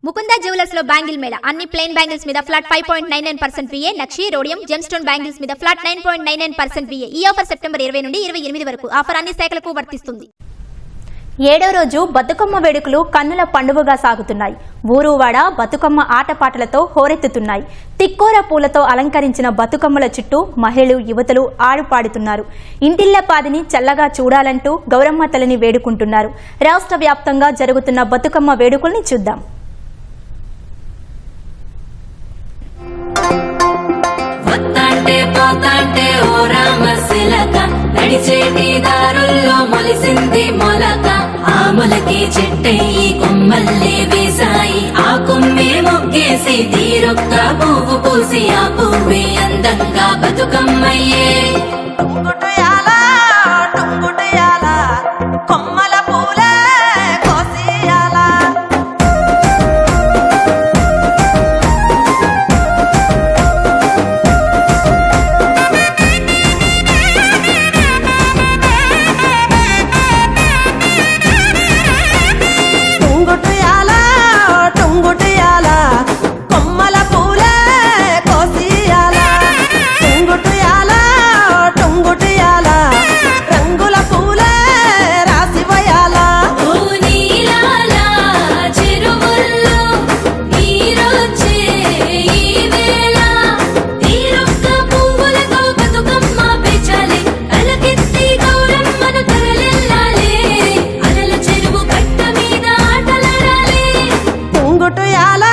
Mukunda jewellers లో bangle Mela అన్ని plain bangles మీద ఫ్లాట్ 5.99% VA, నక్షి, రోడియం, జెమ్స్టోన్ బ్యాంగిల్స్ మీద ఫ్లాట్ 9.99% VA. ఈ ఆఫర్ సెప్టెంబర్ 20 నుండి 28 వరకు. ఆఫర్ అన్ని శాఖలకు వర్తిస్తుంది. 7వ రోజు బతుకమ్మ వేడుకలు కన్నుల పండుగగా సాగుతున్నాయి. ఊరువాడ బతుకమ్మ ఆటపాటలతో హోరెత్తుతున్నాయి. తిక్కోర పూలతో అలంకరించిన బతుకమ్మల చుట్టూ మహిళలు, యువతులు ఆడుపాడుతున్నారు. ఇంటిల్లపాదిని చల్లగా చూడాలంటూ గౌరమ్మ తల్లిని వేడుకుంటున్నారు. రాష్ట్ర వ్యాప్తంగా జరుగుతున్న బతుకమ్మ వేడుకల్ని చూద్దాం. నడిచేటి దారుల్లో మొలిసింది మొలక, ఆ మొలకి చెట్టయి కొమ్మల్లే వేసాయి. ఆ కొమ్మే మొగ్గేసి తీరొక్క పువ్వు పూసి ఆ పువ్వే అందంగా బతుకమ్మయ్యే. కొమ్మల పూలే కోసియాలా. టుంగుటుయాల